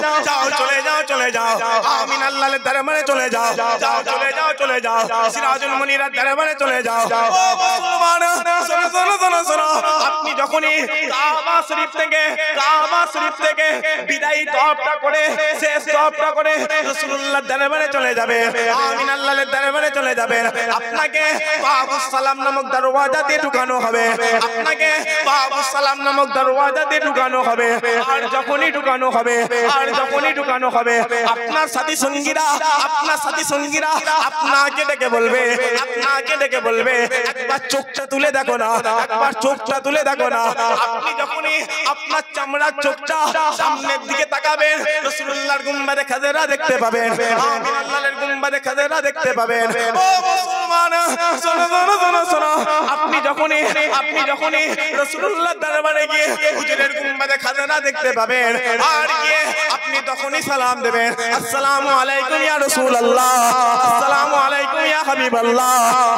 যাও চলে যাও চলে যাও আমিন আল্লাহর দরবারে চলে যাও যাও চলে যাও চলে যাও সিরাজুল মুনিরের দরবারে চলে যাও ও মুসলমান শোনো শোনো শোনো শোনো আপনি যখনই কাবা শরীফ থেকে বিদায়ী তওয়াফটা করে শেষ তওয়াফটা করে রাসূলুল্লাহর দরবারে চলে যাবে আমিন আল্লাহর দরবারে চলে যাবে আপনাকে বাবুস সালাম নামক দরওয়াজা দিয়ে ঢুকানো হবে আপনাকে বাবুস সালাম নামক দরওয়াজা দিয়ে ঢুকানো হবে আর যখনই ঢুকানো হবে আপনার সাথী সঙ্গীরা আপনাকে ডেকে বলবে একবার চোখটা তুলে দেখো না আপনি যখনই আপনার চামড়ার চোখটা সামনের দিকে তাকাবেন রাসূলুল্লাহর গুম্বাদে খাজরা দেখতে পাবেন আমিন আল্লাহর গুম্বাদে খাজরা দেখতে পাবেন ও মুসলমান শোনো আপনি যখনই রাসূলুল্লাহর দরবারে গিয়ে হুজুরের গুম্বাদে খাজরা দেখতে পাবেন আর গিয়ে আপনি তখনই সালাম দেবেন আসসালামু আলাইকুম ইয়া রাসূলুল্লাহ আসসালামু আলাইকুম ইয়া হাবিবাল্লাহ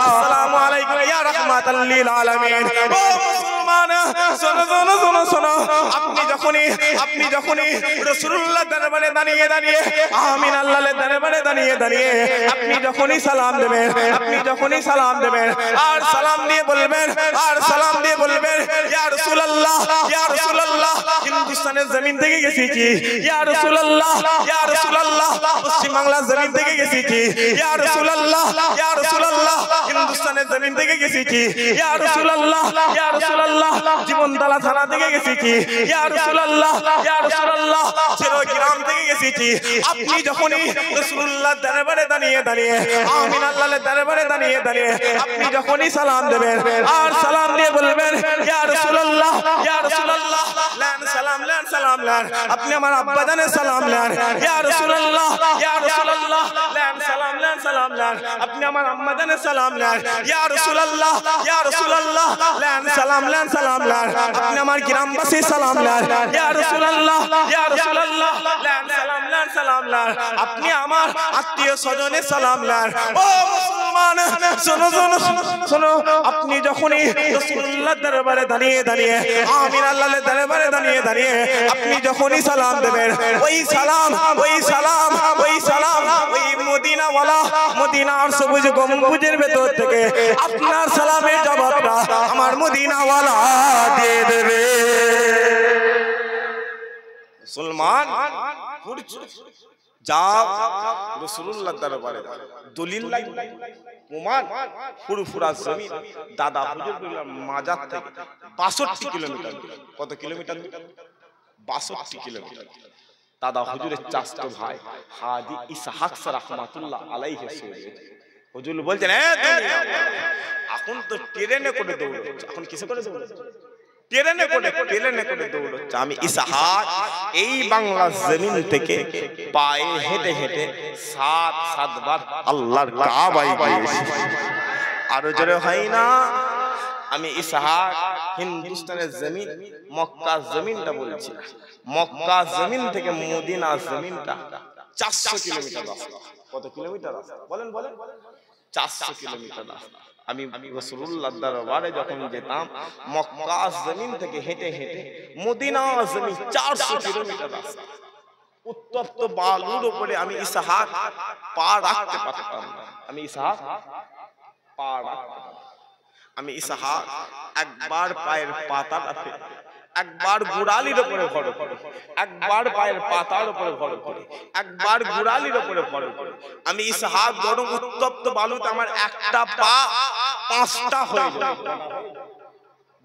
আসসালামু আলাইকুম ইয়া রাহমাতাল লিল আলামিন ও মুসলমান শোনো আপনি যখনই রাসূলুল্লাহর দরবারে দাঁড়িয়ে আমিন আল্লাহর দরবারে দাঁড়িয়ে আপনি যখনই সালাম দেবেন আর সালাম দিয়ে বলবেন ইয়া রাসূলুল্লাহ হিন্দুস্তানের জমিন থেকে গেছি ইয়া রাসূলুল্লাহ পশ্চিম বাংলার জমিন থেকে গেছি ইয়া রাসূলুল্লাহ হিন্দুস্তানের জমিন থেকে গেছি ইয়া রাসূলুল্লাহ জীবনতলা থানা থেকে গেছি ইয়া রাসূলুল্লাহ চিরগ্রাম থেকে গেছি আপনি যখনই রাসূলুল্লাহর দরবারে দাঁড়িয়ে আমিন আল্লাহর দরবারে দাঁড়িয়ে আপনি যখনই সালাম দেবেন আর সালাম দিয়ে বলবেন ইয়া রাসূলুল্লাহ লান সালাম লান আপনি আমার আব্বা জানের সালাম লান ইয়া রাসূলুল্লাহ লান সালাম লান আপনি আমার আম্মা জানের সালাম লান ইয়া রাসূলুল্লাহ লান সালাম লান আপনি আমার গ্রামবাসী সালাম লান ইয়া রাসূলুল্লাহ লান সালাম লান আপনি আমার আত্মীয় স্বজনের সালাম লান ও মুসলমান শোনো আপনি যখনই রাসূলুল্লাহর দরবারে দাঁড়িয়ে আমিন আল্লাহর দরবারে দাঁড়িয়ে আপনি যখনই সালাম দেবেন ওই সালাম ওই মদিনার সবুজ গম্বুজের ভেতর থেকে আপনার সালামের জবাবটা আমার মদিনাওয়ালা দিয়ে দেবে মুসলমান যাও রাসূলুল্লাহর দরবারে দলিল প্রমাণ ফুরফুরা জমিন দাদা হুজুর মাজার থেকে 62 কিলোমিটার কত কিলোমিটার 62 কিলোমিটার দাদা হুজুরের চাচতো ভাই হাদি ইসহাক রাহমাতুল্লাহ আলাইহি হুজুর বলছেন এখন তো ট্রেনে করে দৌড়াচ্ছে এখন কিসে করে দৌড়াচ্ছে ট্রেনে করে দৌড়াচ্ছে আমি ইসহাক এই বাংলা জমিন থেকে পায়ে হেঁটে 7 বার আল্লাহর কাবায় গিয়েছি আরো জোরে হয় না আমি ইসহাক হিন্দুস্তানের জমিন মক্কা জমিনটা বলছি মক্কা জমিন থেকে মদিনা জমিনটা 400 কিলোমিটার রাস্তা কত কিলোমিটার রাস্তা বলেন 400 কিলোমিটার রাস্তা আমি রাসূলুল্লাহর দরবারে যখন যেতাম মক্কা জমিন থেকে হেঁটে মদিনা জমিন 400 কিলোমিটার রাস্তা উত্তপ্ত বালুর উপরে আমি ইসহাক পা রাখতে পারতাম না আমি ইসহাক একবার পায়ের পাতাটাতে একবার গোড়ালির উপরে ভর করে একবার পায়ের পাতার উপরে ভর করে একবার গোড়ালির উপরে ভর করে আমি ইসহাক গরম উত্তপ্ত বালুতে আমার একটা পা 5টা হয়ে যায়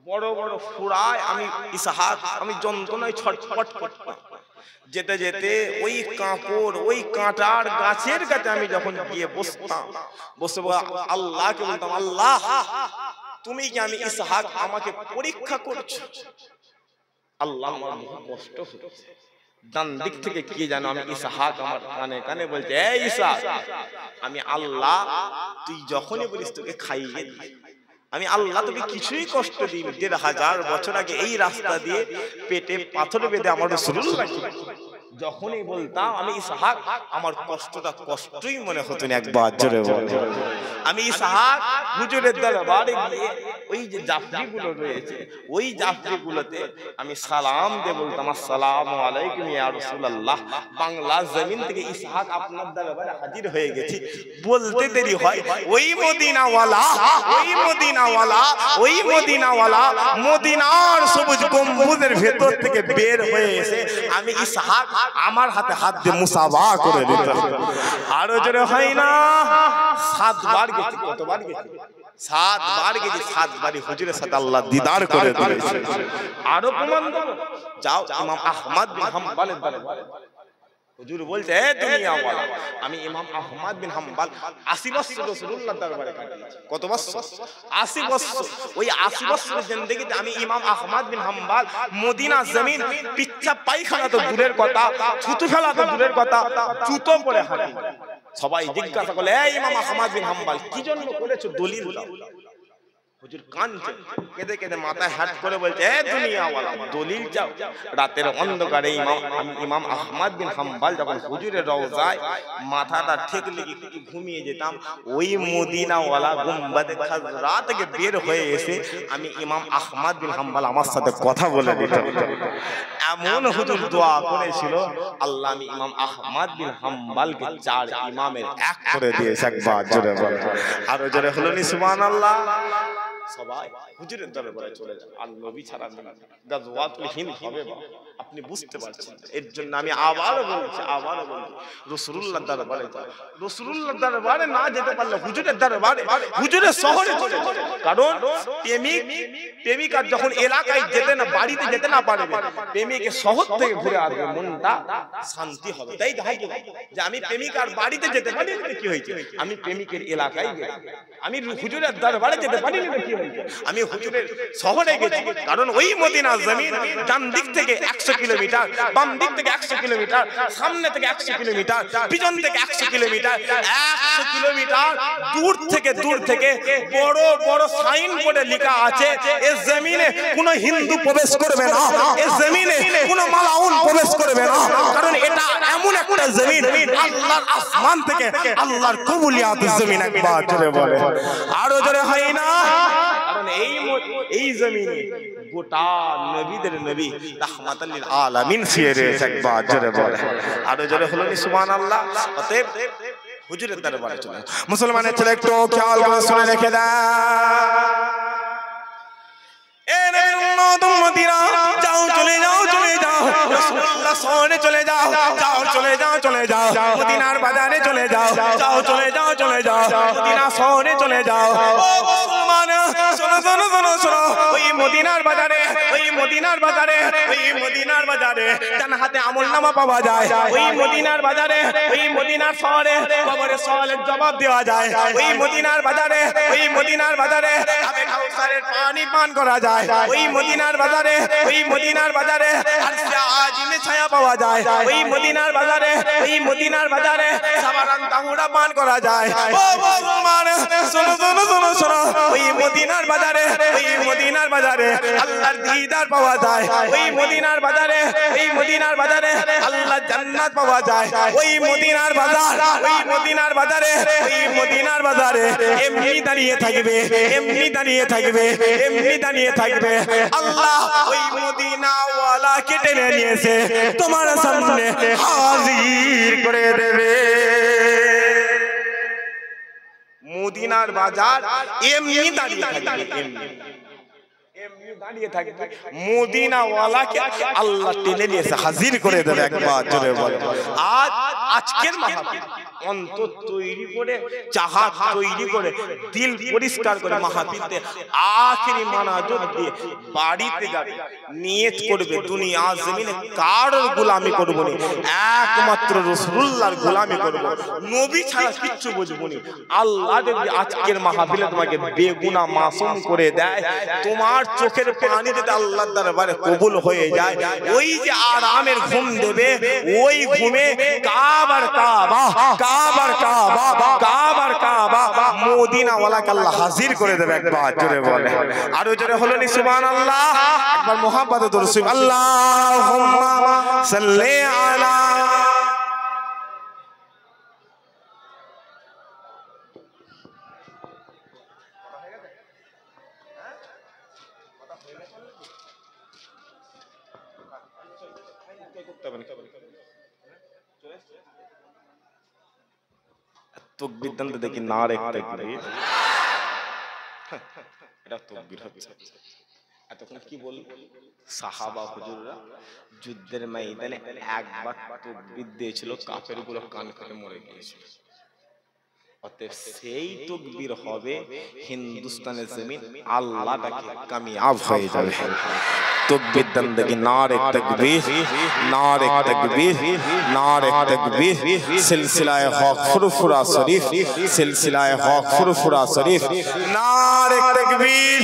বড় বড় ফুরায় আমি ইসহাক আমি যন্ত্রণায় ছটফট করতাম যেতে ওই কাঁকড় ওই কাঁটার গাছের কাছে আমি যখন গিয়ে বসে আল্লাহকে বলতাম আল্লাহ তুমি কি আমি ইসহাক আমাকে পরীক্ষা করছো আল্লাহ আমার কষ্ট হচ্ছে ডান দিক থেকে কি জানো আমি ইসহাক আমার কানে বলছে এই ইসহাক আমি আল্লাহ তুই যখনই বলিস তোকে খাইয়ে দিই আমি আল্লাহ তোকে কিছুই কষ্ট দিই 1500 বছর আগে এই রাস্তা দিয়ে পেটে পাথর বেঁধে আমার রাসূলুল্লাহ যখনই বলতাম আমি ইসহাক, আমার কষ্টটা কষ্টই মনে হতো না। একবার জোরে বল। আমি ইসহাক হুজুরের দরবারে গিয়ে ওই যে জাফরিগুলো রয়েছে, ওই জাফরিগুলোতে আমি সালাম দিয়ে বলতাম, আসসালামু আলাইকুম ইয়া রাসূলুল্লাহ, বাংলা জমিন থেকে ইসহাক আপনার দরবারে হাজির হয়ে গেছি। বলতে দেরি হয়, ওই মদিনাওয়ালা, ওই মদিনাওয়ালা, ওই মদিনাওয়ালা মদিনার সবুজ গম্বুজের ভেতর থেকে বের হয়ে এসে আমি ইসহাক আমার হাতে হাত দিয়ে মুসাফা করে দিত। আরো জোরে হয় না? 7 বার গেছি। কতবার গেছি? 7 বার গেছি। 7 বারই হুজুরের সাথে আল্লাহ দিদার করে দিয়েছে। আরো প্রমাণ দেব, যাও ইমাম আহমদ বিন হাম্বলের দরবারে। হুজুর বলছে, এ দুনিয়াওয়ালা, আমি ইমাম আহমদ বিন হাম্বল 80 বছর রাসূলুল্লাহর দরবারে কাটিয়েছি। কত বছর? 80 বছর। ওই 80 বছরের জিন্দেগিতে আমি ইমাম আহমদ বিন হাম্বল মদিনা জমিন পিচ্চা পায়খানা তো দূরের কথা, থুতু ফেলা তো দূরের কথা, জুতো পরে হাঁটি। সবাই জিজ্ঞাসা করলে, এই ইমাম আহমদ বিন হাম্বল কি জন্য করেছো? দলিল দাও। হুজুর কাঁদছে, কেঁদে কেঁদে মাথায় হাত করে বলছে, এ দুনিয়াওয়ালা, দলিল চাও? রাতের অন্ধকারে ইমাম আহমদ বিন হাম্বল যখন হুজুরের রওজায় মাথাটা ঠেকলে একটু ঘুমিয়ে যেতাম, ওই মদিনাওয়ালা গুম্বাদে খাজরা থেকে বের হয়ে এসে আমি ইমাম আহমদ বিন হাম্বল আমার সাথে কথা বলে দিতাম। এমন হুজুর দোয়া করেছিল, আল্লাহ আমি ইমাম আহমদ বিন হাম্বলকে 4 ইমামের এক করে দিয়েছে। একবার জোরে বল। আরো জোরে হলো নি সুবহানাল্লাহ। সবাই হুজুরের দরবারে চলে যান। আর নবী ছাড়া গাজওয়াতুল হিন্দ হবে না, আপনি বুঝতে পারছেন। এর জন্য আমি আবারও বলছি, রাসূলুল্লাহর দরবারে যাও। রাসূলুল্লাহর দরবারে না যেতে পারলে হুজুরের দরবারে, হুজুরের শহরে চলে যাও। কারণ প্রেমিকা যখন এলাকায় যেতে না, বাড়িতে যেতে না পারবে, প্রেমিকে শহর থেকে ঘুরে আসবে, মনটা শান্তি হবে। তাই হয় কি যে আমি প্রেমিকার বাড়িতে যেতে পারি না, কি হয়েছে? আমি প্রেমিকের এলাকায় গেছি। আমি হুজুরের দরবারে যেতে পারি না, কি হয়েছে? আমি হুজুরের শহরে গেছি। কারণ ওই মদিনা জমিন ডান দিক থেকে 100 কিলোমিটার, বাম দিক থেকে 100 কিলোমিটার, সামনে থেকে 100 কিলোমিটার, পিছন থেকে 100 কিলোমিটার, 100 কিলোমিটার দূর থেকে বড় বড় সাইন বোর্ডে লেখা আছে, এই জমিনে কোনো হিন্দু প্রবেশ করবে না, এই জমিনে কোনো মালাউন প্রবেশ করবে না। কারণ এটা এমন একটা জমিন, আল্লাহর আসমান থেকে আল্লাহর কবুলিয়াতের জমিন। একবার জোরে বলে। আরো জোরে হয় না? কারণ এই জমিনে গোটা নবীদের নবী রাহমাতাল লিল আলামিন শুয়ে রয়েছে। একবার জোরে বলে। আরো জোরে হলো নি সুবহানাল্লাহ। অতএব হুজুরের দরবারে চলে মুসলমানের ছেলে একটু খেয়াল করে শুনে রেখে দাও। এ নবীর উম্মত উম্মতিরা, যাও চলে যাও, চলে যাও রাসূলুল্লাহ শহরে চলে যাও, যাও চলে যাও, চলে যাও মদিনার বাজারে চলে যাও, যাও চলে যাও, চলে যাও মদিনা শহরে চলে যাও। ও মুসলমান, শোনো শোনো শোনো শোনো, ওই মদিনার বাজারে, ওই মদিনার বাজারে, ওই মদিনার বাজারে ডান হাতে আমলনামা পাওয়া যায়। ওই মদিনার বাজারে, ওই মদিনার শহরে কবরের সওয়ালের জবাব দেওয়া যায়। ওই মদিনার বাজারে, ওই মদিনার বাজারে আবে কাউসারের পানি পান করা যায়। ওই মদিনার বাজারে, ওই মদিনার বাজারে আরশে আজিমে ছায়া পাওয়া যায়। ওই মদিনার বাজারে, ওই মদিনার বাজারে সাবারান তাহুরা পান করা যায়। ও মুসলমান, শোনো শোনো শোনো শোনো, ওই মদিনার বাজারে, ওই মদিনার বাজারে আল্লাহর দিদার পাওয়া যায়। ওই মদিনার বাজারে, ওই মদিনার বাজারে আল্লাহর জান্নাত পাওয়া যায়। ওই মদিনার বাজার, ওই মদিনার বাজারে, ওই মদিনার বাজারে এমনি দাঁড়িয়ে থাকবে, এমনি দাঁড়িয়ে থাকবে, এমনি দাঁড়িয়ে থাকবে। আল্লাহ ওই মদিনাওয়ালাকে টেনে নিয়েছে তোমার সামনে হাজির করে দেবে। মদিনার বাজার এমনি দাঁড়িয়ে থাকবে, এমনি দাঁড়িয়ে থাকবে। মদিনাওয়ালাকে আল্লাহ টেনে নিয়েছে হাজির করে দেবে। একবার জোরে বলে। আজকের মাহফিল অন্তর তৈরি করে, চাহাত তৈরি করে, দিল পরিষ্কার করে মাহফিলতে আখেরি মানাজত দিয়ে বাড়িতে যাবে, নিয়ত করবে দুনিয়া জমিনে কারোর গোলামি করব না, একমাত্র রাসূলুল্লাহর গোলামি করব, নবী ছাড়া কিচ্ছু বুঝবো না। আল্লাহ যদি আজকের মাহফিলে তোমাকে বেগুনাহ মাসুম করে দেয়, তোমার চোখের পানি যদি আল্লাহর দরবারে কবুল হয়ে যায়, ওই যে আরামের ঘুম দেবে, ওই ঘুমে কাবার কাবা কাবার কাবা কাবার কাবা মদিনা ওয়ালাকে আল্লাহ হাজির করে দেবে একবার জোরে বলে আরো জোরে হলো নি সুবহানাল্লাহ একবার মুহাব্বতে দরুদ আল্লাহুম্মা সাল্লি আলা তকবীর দেন দেখি নারে তাকবীর এটা তকবীর হচ্ছে এতক্ষণ কি বল সাহাবা হুজুররা যুদ্ধের ময়দানে একবার তকবীর দিয়েছিল কাফেরগুলো কান কেটে মরে গিয়েছিল অতএব সেই তকবীর হবে হিন্দুস্তানের জমিন আল্লাহটাকে কামিয়াব হয়ে যাবে তকবীর দেন দেখি নারে তাকবীর নারে তাকবীর নারে তাকবীর সিলসিলায়ে হক ফুরফুরা শরীফ সিলসিলায়ে হক ফুরফুরা শরীফ নারে তাকবীর